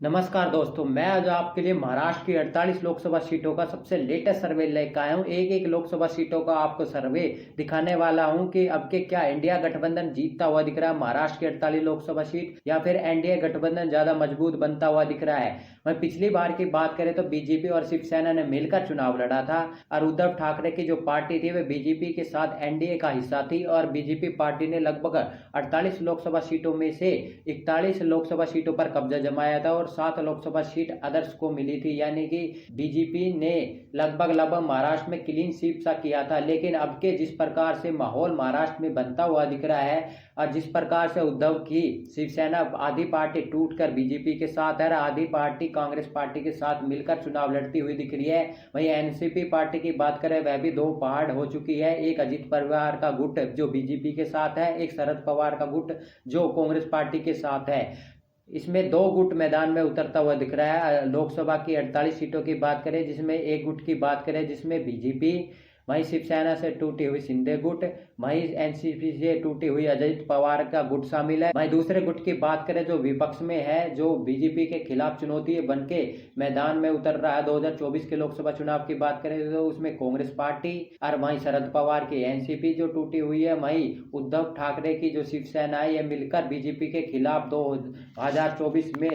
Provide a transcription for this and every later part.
नमस्कार दोस्तों, मैं आज आपके लिए महाराष्ट्र की 48 लोकसभा सीटों का सबसे लेटेस्ट सर्वे लेकर आया हूं। एक एक लोकसभा सीटों का आपको सर्वे दिखाने वाला हूं कि अब के क्या इंडिया गठबंधन जीतता हुआ दिख रहा है महाराष्ट्र की 48 लोकसभा सीट, या फिर एनडीए गठबंधन ज्यादा मजबूत बनता हुआ दिख रहा है। वहीं पिछली बार की बात करें तो बीजेपी और शिवसेना ने मिलकर चुनाव लड़ा था और उद्धव ठाकरे की जो पार्टी थी वह बीजेपी के साथ एनडीए का हिस्सा थी और बीजेपी पार्टी ने लगभग 48 लोकसभा सीटों में से 41 लोकसभा सीटों पर कब्जा जमाया था और 7 लोकसभा सीट अदर्स को मिली थी, यानी कि बीजेपी ने लगभग महाराष्ट्र में क्लीन स्वीप सा किया था। लेकिन अब के जिस प्रकार से माहौल महाराष्ट्र में बनता हुआ दिख रहा है और जिस प्रकार से उद्धव की शिवसेना आधी पार्टी टूटकर बीजेपी के साथ है और आधी पार्टी कांग्रेस पार्टी के साथ मिलकर चुनाव लड़ती हुई दिख रही है। वहीं एनसीपी पार्टी की बात करें वह भी दो पहाड़ हो चुकी है, एक अजित पवार का गुट जो बीजेपी के साथ है, एक शरद पवार का गुट जो कांग्रेस पार्टी के साथ है। इसमें दो गुट मैदान में उतरता हुआ दिख रहा है। लोकसभा की 48 सीटों की बात करें जिसमें एक गुट की बात करें जिसमें बीजेपी, वहीं शिवसेना से टूटी हुई शिंदे गुट, वहीं एनसीपी से टूटी हुई अजित पवार का गुट शामिल है। वहीं दूसरे गुट की बात करें जो विपक्ष में है, जो बीजेपी के खिलाफ चुनौती बन के मैदान में उतर रहा है 2024 के लोकसभा चुनाव की बात करें तो उसमें कांग्रेस पार्टी और वहीं शरद पवार की एनसीपी जो टूटी हुई है, वहीं उद्धव ठाकरे की जो शिवसेना है ये मिलकर बीजेपी के खिलाफ 2024 में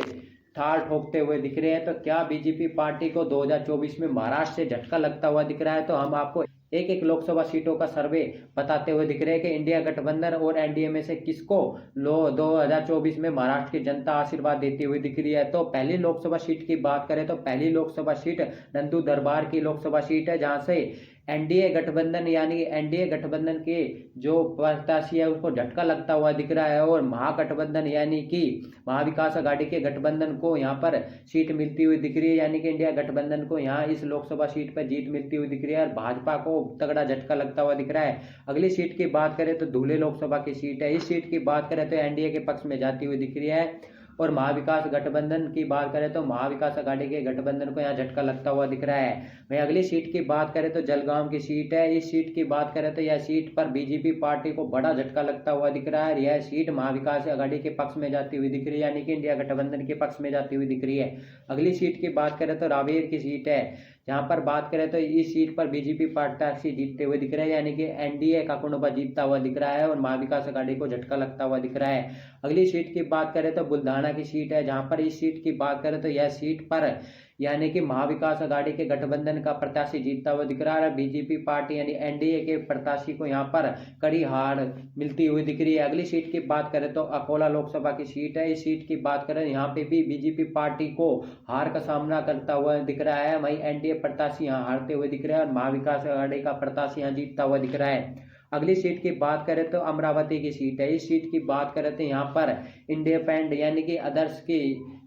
थाल ठोकते हुए दिख रहे हैं। तो क्या बीजेपी पार्टी को 2024 में महाराष्ट्र से झटका लगता हुआ दिख रहा है? तो हम आपको एक एक लोकसभा सीटों का सर्वे बताते हुए दिख रहे हैं कि इंडिया गठबंधन और एनडीए में से किसको 2024 में महाराष्ट्र की जनता आशीर्वाद देती हुई दिख रही है। तो पहली लोकसभा सीट की बात करें तो पहली लोकसभा सीट नंदू दरबार की लोकसभा सीट है, जहां से एनडीए गठबंधन यानी एनडीए गठबंधन के जो प्रत्याशी है उसको झटका लगता हुआ दिख रहा है और महागठबंधन यानी कि महाविकास अघाड़ी के गठबंधन को यहाँ पर सीट मिलती हुई दिख रही है, यानी कि इंडिया गठबंधन को यहाँ इस लोकसभा सीट पर जीत मिलती हुई दिख रही है और भाजपा को तगड़ा झटका लगता हुआ दिख रहा है। अगली सीट की बात करें तो धुले लोकसभा की सीट है। इस सीट की बात करें तो एनडीए के पक्ष में जाती हुई दिख रही है और महाविकास गठबंधन की बात करें तो महाविकास अघाड़ी के गठबंधन को यहाँ झटका लगता हुआ दिख रहा है। वहीं अगली सीट की बात करें तो जलगांव की सीट है। इस सीट की बात करें तो यह सीट पर बीजेपी पार्टी को बड़ा झटका लगता हुआ दिख रहा है। यह सीट महाविकास अघाड़ी के पक्ष में जाती हुई दिख रही है, यानी कि इंडिया गठबंधन के पक्ष में जाती हुई दिख रही है। अगली सीट की बात करें तो रावेर की सीट है, जहां पर बात करें तो इस सीट पर बीजेपी प्रत्याशी जीतते हुए दिख रहे हैं, यानी कि एनडीए का कुनबा जीतता हुआ दिख रहा है और महाविकास अघाड़ी को झटका लगता हुआ दिख रहा है। अगली सीट की बात करें तो बुल्धाना की सीट है, जहां पर इस सीट की बात करें तो यह सीट पर यानी कि महाविकास अघाड़ी के गठबंधन का प्रत्याशी जीतता हुआ दिख रहा है। बीजेपी पार्टी यानी एनडीए के प्रत्याशी को यहाँ पर कड़ी हार मिलती हुई दिख रही है। अगली सीट की बात करें तो अकोला लोकसभा की सीट है। इस सीट की बात करें यहाँ पे भी बीजेपी पार्टी को हार का सामना करता हुआ दिख रहा है। वहीं एनडीए प्रत्याशी यहाँ हारते हुए दिख रहे हैं और महाविकास अघाड़ी का प्रत्याशी यहाँ जीतता हुआ दिख रहा है। अगली सीट की बात करें तो अमरावती की सीट है। इस सीट की बात करें तो यहाँ पर इंडिपेंडेंट यानी कि अदर्स की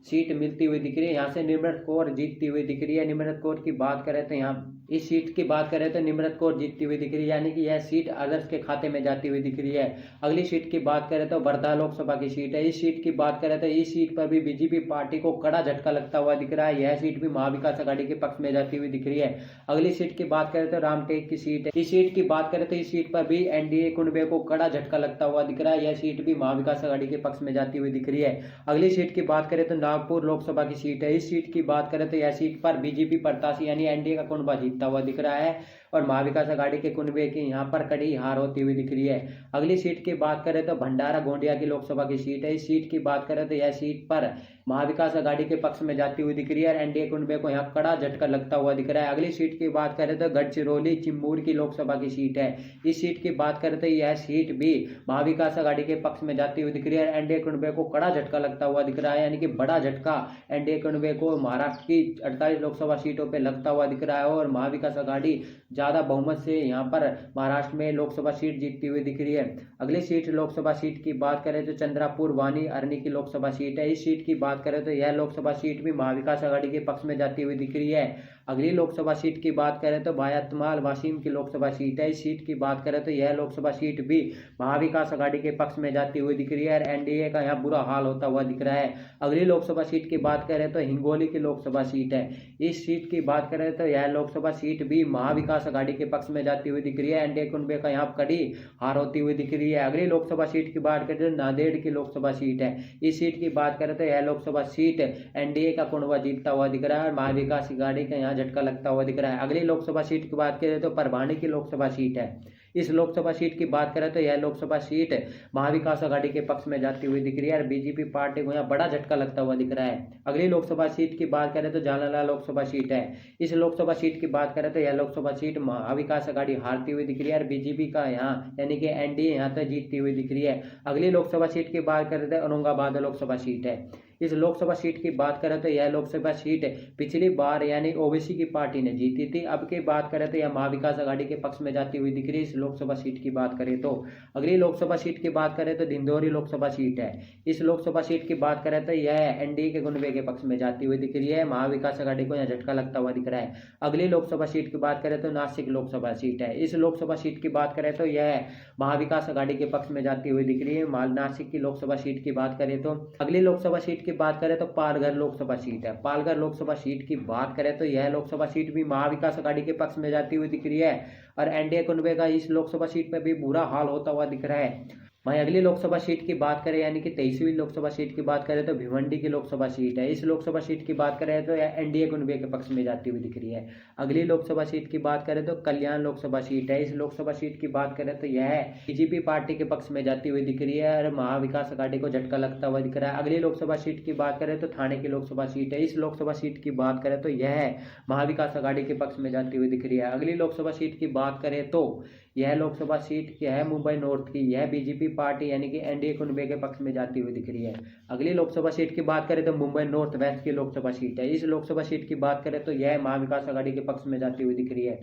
सीट मिलती हुई दिख रही है। यहाँ से निम्रत कौर जीतती हुई दिख रही है। निम्रत कौर की बात करें तो यहाँ इस सीट की बात करें तो निम्रत कौर जीतती हुई दिख रही है, यानी कि यह सीट अदर्स के खाते में जाती हुई दिख रही है। अगली सीट की बात करें तो वर्धा लोकसभा की सीट है। इस सीट की बात करें तो इस सीट पर भी बीजेपी पार्टी को कड़ा झटका लगता हुआ दिख रहा है। यह सीट भी महाविकास अघाड़ी के पक्ष में जाती हुई दिख रही है। अगली सीट की बात करें तो रामटेक की सीट है। इस सीट की बात करें तो इस सीट पर भी एनडीए कुनबे को कड़ा झटका लगता हुआ दिख रहा है। यह सीट भी महाविकास अघाड़ी के पक्ष में जाती हुई दिख रही है। अगली सीट की बात करें तो नागपुर लोकसभा की सीट है। इस सीट की बात करें तो यह सीट पर बीजेपी प्रत्याशी यानी एनडीए का कुनबा जीतता हुआ दिख रहा है और महाविकास अघाड़ी के कुनबे की यहाँ पर कड़ी हार होती हुई दिख रही है। अगली सीट की बात करें तो भंडारा गोंदिया की लोकसभा की सीट है। इस सीट की बात करें तो यह सीट पर महाविकास अघाड़ी के पक्ष में जाती हुई दिख रही है और एनडीए कुनबे को यहाँ कड़ा झटका लगता हुआ दिख रहा है। अगली सीट की बात करें तो गढ़चिरौली चिम्बूर की लोकसभा की सीट है। इस सीट की बात करें तो यह सीट भी महाविकास अघाड़ी के पक्ष में जाती हुई दिख रही है और एनडीए कुनबे को कड़ा झटका लगता हुआ दिख रहा है, यानी कि बड़ा झटका एनडीए कुनबे को महाराष्ट्र की 48 लोकसभा सीटों पर लगता हुआ दिख रहा है और महाविकास अघाड़ी ज्यादा बहुमत से यहाँ पर महाराष्ट्र में लोकसभा सीट जीतती हुई दिख रही है। अगली सीट लोकसभा सीट की बात करें तो चंद्रापुर वानी अरनी की लोकसभा सीट है। इस सीट की बात करें तो यह लोकसभा सीट भी महाविकास अघाड़ी के पक्ष में जाती हुई दिख रही है। अगली लोकसभा सीट की बात करें तो बायतमाल वासिम की लोकसभा सीट है। इस सीट की बात करें तो यह लोकसभा सीट भी महाविकास आघाड़ी के पक्ष में जाती हुई दिख रही है और एनडीए का यहाँ बुरा हाल होता हुआ दिख रहा है। अगली लोकसभा सीट की बात करें तो हिंगोली की लोकसभा सीट है। इस सीट की बात करें तो यह लोकसभा सीट भी महाविकास आघाड़ी के पक्ष में जाती हुई दिख रही है। एनडीए कुनबे का यहाँ कड़ी हार होती हुई दिख रही है। अगली लोकसभा सीट की बात करें तो नांदेड़ की लोकसभा सीट है। इस सीट की बात करें तो यह लोकसभा सीट एनडीए का कुनबा जीतता हुआ दिख रहा है और महाविकास आघाड़ी का यहाँ झटका लगता हुआ दिख रहा है। अगली लोकसभा सीट की बात करें तो परभानी की लोकसभा सीट है। इस लोकसभा सीट की बात करें तो यह लोकसभा सीट महाविकास आघाड़ी के पक्ष में जाती हुई दिख रही है और बीजेपी पार्टी को यहाँ बड़ा झटका लगता हुआ दिख रहा है। अगली लोकसभा सीट की बात करें तो जालना लोकसभा सीट है। इस लोकसभा सीट की बात करें तो यह लोकसभा सीट महाविकास आघाड़ी हारती हुई दिख रही है और बीजेपी का यहाँ यानी कि एनडीए यहाँ तक जीतती हुई दिख रही है। अगली लोकसभा सीट की बात करें तो औरंगाबाद लोकसभा सीट है। इस लोकसभा सीट की बात करें तो यह लोकसभा सीट पिछली बार यानी ओबीसी की पार्टी ने जीती थी। अब की बात करें तो यह महाविकास आघाड़ी के पक्ष में जाती हुई दिख रही है। इस लोकसभा सीट की बात करें तो अगली लोकसभा सीट की बात करें तो दिंदौरी लोकसभा सीट है। इस लोकसभा सीट की बात करें तो यह एनडीए के कुनबे के पक्ष में जाती हुई दिख रही है। महाविकास आघाड़ी को यहाँ झटका लगता हुआ दिख रहा है। अगली लोकसभा सीट की बात करें तो नासिक लोकसभा सीट है। इस लोकसभा सीट की बात करें तो यह महाविकास आघाड़ी के पक्ष में जाती हुई दिख रही है। नासिक की लोकसभा सीट की बात करें तो अगली लोकसभा सीट की बात करें तो पालघर लोकसभा सीट है। पालघर लोकसभा सीट की बात करें तो यह लोकसभा सीट भी महाविकास आघाड़ी के पक्ष में जाती हुई दिख रही है और एनडीए कुनबे का इस लोकसभा सीट पर भी बुरा हाल होता हुआ दिख रहा है। वहीं अगली लोकसभा सीट की बात करें यानी कि 23वीं लोकसभा सीट की बात करें तो भिवंडी की लोकसभा सीट है। इस लोकसभा सीट की बात करें तो यह एनडीए कुनबे के पक्ष में जाती हुई दिख रही है। अगली लोकसभा सीट की बात करें तो कल्याण लोकसभा सीट है। इस लोकसभा सीट की बात करें तो यह बीजेपी पार्टी के पक्ष में जाती हुई दिख रही है और महाविकास आघाड़ी को झटका लगता हुआ दिख रहा है। अगली लोकसभा सीट की बात करें तो थाने की लोकसभा सीट है। इस लोकसभा सीट की बात करें तो यह महाविकास आघाड़ी के पक्ष में जाती हुई दिख रही है। अगली लोकसभा सीट की बात करें तो यह लोकसभा सीट क्या है मुंबई नॉर्थ की। यह बीजेपी पार्टी यानी कि एनडीए कुनबे के पक्ष में जाती हुई दिख रही है। अगली लोकसभा सीट की बात करें तो मुंबई नॉर्थ वेस्ट की लोकसभा सीट है। इस लोकसभा सीट की बात करें तो यह महाविकास आघाड़ी के पक्ष में जाती हुई दिख रही है।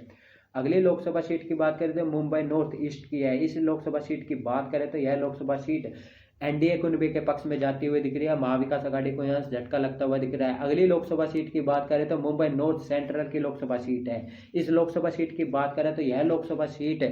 अगली लोकसभा सीट की बात करें तो मुंबई नॉर्थ ईस्ट की है। इस लोकसभा सीट की बात करें तो यह लोकसभा सीट एनडीए कुनबे के पक्ष में जाती हुई दिख रही है। महाविकास आघाड़ी को यहाँ झटका लगता हुआ दिख रहा है। अगली लोकसभा सीट की बात करें तो मुंबई नॉर्थ सेंट्रल की लोकसभा सीट है। इस लोकसभा सीट की बात करें तो यह लोकसभा सीट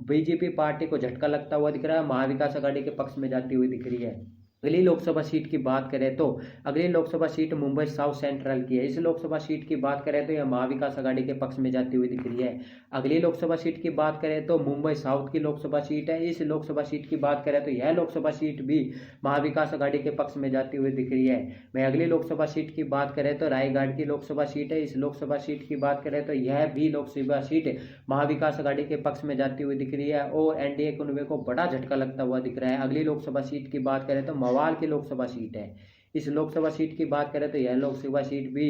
बीजेपी पार्टी को झटका लगता हुआ दिख रहा है। महाविकास आघाड़ी के पक्ष में जाती हुई दिख रही है। अगली लोकसभा सीट की बात करें तो अगली Lok Sabha seat Mumbai south central की है। इस लोकसभा सीट की बात करें तो यह महाविकास आघाड़ी के पक्ष में जाती हुई दिख रही है। अगली लोकसभा सीट की बात करें तो मुंबई साउथ की लोकसभा सीट है। इस लोकसभा सीट की बात करें तो यह लोकसभा सीट भी महाविकास आघाड़ी के पक्ष में जाती हुई दिख रही है। मैं अगली लोकसभा सीट की बात करें तो रायगढ़ की लोकसभा सीट है। इस लोकसभा सीट की बात करें तो यह भी लोकसभा सीट महाविकास आघाड़ी के पक्ष में जाती हुई दिख रही है और एनडीए कुनबे को बड़ा झटका लगता हुआ दिख रहा है। अगली लोकसभा सीट की बात करें तो मवाल की लोकसभा सीट है। इस लोकसभा सीट की बात करें तो यह लोकसभा सीट भी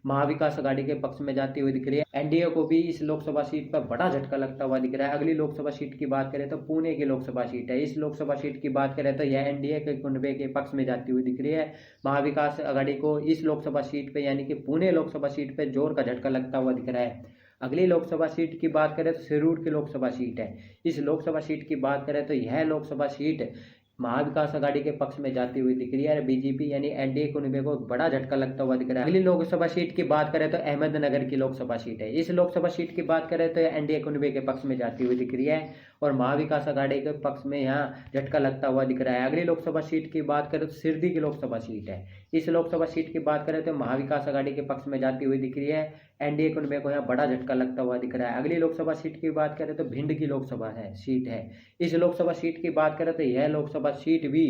महाविकास आघाड़ी के पक्ष में जाती हुई दिख रही है। एनडीए को भी इस लोकसभा सीट पर बड़ा झटका लगता हुआ दिख रहा है। अगली लोकसभा सीट की बात करें तो पुणे की लोकसभा सीट है। इस लोकसभा सीट की बात करें तो यह एनडीए के कुनबे के पक्ष में जाती हुई दिख रही है। महाविकास आघाड़ी को इस लोकसभा सीट पे यानी कि पुणे लोकसभा सीट पे जोर का झटका लगता हुआ दिख रहा है। अगली लोकसभा सीट की बात करें तो सिरूर की लोकसभा सीट है। इस लोकसभा सीट की बात करें तो यह लोकसभा सीट महाविकास आघाड़ी के पक्ष में जाती हुई दिख रही है और बीजेपी यानी एनडीए कुनबे को बड़ा झटका लगता हुआ दिख रहा है। अगली लोकसभा सीट की बात करें तो अहमदनगर की लोकसभा सीट है। इस लोकसभा सीट की बात करें तो एनडीए कुनबे के पक्ष में जाती हुई दिख रही है और महाविकास आघाड़ी के पक्ष में यहाँ झटका लगता हुआ दिख रहा है। अगली लोकसभा सीट की बात करें तो सिरदी की लोकसभा सीट है। इस लोकसभा सीट की बात करें तो महाविकास आघाड़ी के पक्ष में जाती हुई दिख रही है। एनडीए कुनबे को यहाँ बड़ा झटका लगता हुआ दिख रहा है। अगली लोकसभा सीट की बात करें तो भिंड की लोकसभा सीट है। इस लोकसभा सीट की बात करें तो यह लोकसभा सीट भी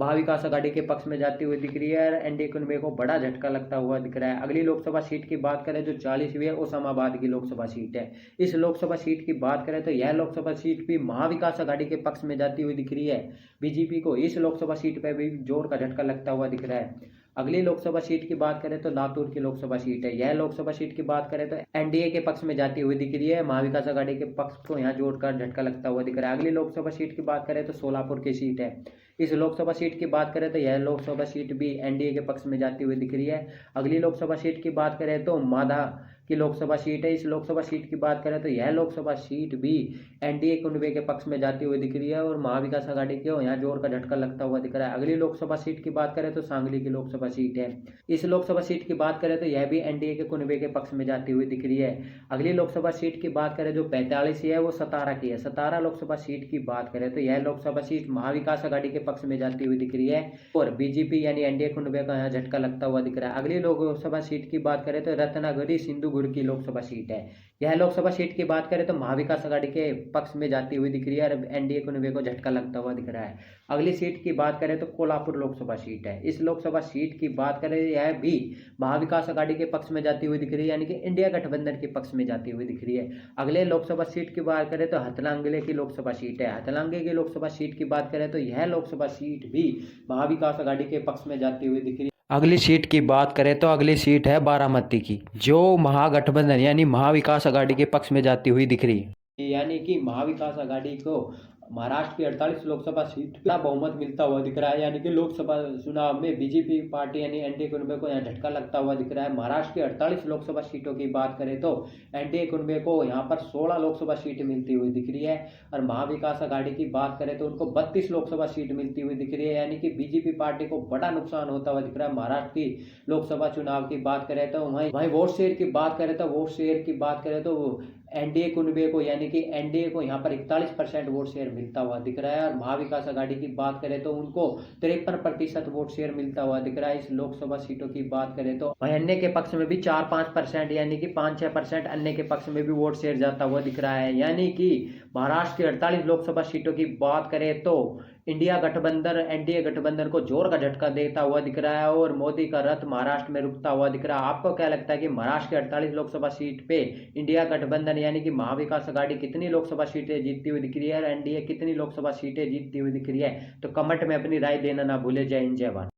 महाविकास आघाड़ी के पक्ष में जाती हुई दिख रही है और एनडीए कुनबे को बड़ा झटका लगता हुआ दिख रहा है। अगली लोकसभा सीट की बात करें जो 40वीं ओसामाबाद की लोकसभा सीट है। इस लोकसभा सीट की बात करें तो यह लोकसभा सीट भी महाविकास आघाड़ी के पक्ष में जाती हुई दिख रही है। बीजेपी को इस लोकसभा सीट पर भी जोर का झटका लगता हुआ दिख रहा है। अगली लोकसभा सीट की बात करें तो लातूर की लोकसभा सीट है। यह लोकसभा सीट की बात करें तो एनडीए के पक्ष में जाती हुई दिख रही है। महाविकास आघाड़ी के पक्ष को यहाँ जोड़कर झटका लगता हुआ दिख रहा है। अगली लोकसभा सीट की बात करें तो सोलापुर की सीट है। इस लोकसभा सीट की बात करें तो यह लोकसभा सीट भी एनडीए के पक्ष में जाती हुई दिख रही है। अगली लोकसभा सीट की बात करें तो माधा की लोकसभा सीट है। इस लोकसभा सीट की बात करें तो यह लोकसभा सीट भी एनडीए कुनबे के पक्ष में जाती हुई दिख रही है और महाविकास आघाड़ी को यहाँ जोर का झटका लगता हुआ दिख रहा है। अगली लोकसभा सीट की बात करें तो सांगली की लोकसभा सीट है। इस लोकसभा सीट की बात करें तो यह भी एनडीए के कुनबे के पक्ष में जाती हुई दिख रही है। अगली लोकसभा सीट की बात करें जो 45 है वो सतारा की है। सतारा लोकसभा सीट की बात करें तो यह लोकसभा सीट महाविकास आघाड़ी के पक्ष में जाती हुई दिख रही है और बीजेपी यानी एनडीए कुनबे का यहाँ झटका लगता हुआ दिख रहा है। अगली लोकसभा सीट की बात करें तो रत्नागिरी सिंधुगुड़ की लोकसभा सीट है। यह लोकसभा सीट की बात करें तो महाविकास आघाड़ी के पक्ष में जाती हुई दिख रही है और एनडीए कुनबे को झटका लगता हुआ दिख रहा है। अगली सीट की बात करें तो कोल्हापुर लोकसभा सीट है। इस लोकसभा सीट की बात करें यह भी महाविकास आघाड़ी के पक्ष में जाती हुई दिख रही है यानी कि इंडिया गठबंधन के पक्ष में जाती हुई दिख रही है। अगले लोकसभा सीट की बात करें तो हथलांगले की लोकसभा सीट है। हथलांगे की लोकसभा सीट की बात करें तो यह लोकसभा सीट भी महाविकास आघाड़ी के पक्ष में जाती हुई दिख रही है। अगली सीट की बात करें तो अगली सीट है बारामती की जो महागठबंधन यानी महाविकास आघाड़ी के पक्ष में जाती हुई दिख रही है। यानी कि महाविकास आघाड़ी को महाराष्ट्र की 48 लोकसभा सीट का बहुमत मिलता हुआ दिख रहा है यानी कि लोकसभा चुनाव में बीजेपी पार्टी यानी एनडीए कुनबे को यहाँ झटका लगता हुआ दिख रहा है। महाराष्ट्र की 48 लोकसभा सीटों की बात करें तो एनडीए कुनबे को यहाँ पर 16 लोकसभा सीट मिलती हुई दिख रही है और महाविकास आघाड़ी की बात करें तो उनको 32 लोकसभा सीट मिलती हुई दिख रही है यानी कि बीजेपी पार्टी को बड़ा नुकसान होता हुआ दिख रहा है। महाराष्ट्र की लोकसभा चुनाव की बात करें तो वहीं वोट शेयर की बात करें तो वोट शेयर की बात करें तो एनडीए कुनबे को यानी कि एनडीए को यहाँ पर 41% वोट शेयर मिलता हुआ दिख रहा है और महाविकास आघाड़ी की बात करें तो उनको 53% वोट शेयर मिलता हुआ दिख रहा है। इस लोकसभा सीटों की बात करें तो वहीं अन्य के पक्ष में भी 4-5% यानी कि 5-6% अन्य के पक्ष में भी वोट शेयर जाता हुआ दिख रहा है। यानी कि महाराष्ट्र की 48 लोकसभा सीटों की बात करें तो इंडिया गठबंधन एनडीए गठबंधन को जोर का झटका देता हुआ दिख रहा है और मोदी का रथ महाराष्ट्र में रुकता हुआ दिख रहा है। आपको क्या लगता है कि महाराष्ट्र की 48 लोकसभा सीट पे इंडिया गठबंधन यानी कि महाविकास आघाड़ी कितनी लोकसभा सीटें जीतती हुई दिख रही है और एनडीए कितनी लोकसभा सीटें जीतती हुई दिख रही है? तो कमेंट में अपनी राय देना ना भूले। जय हिंद, जय भारत।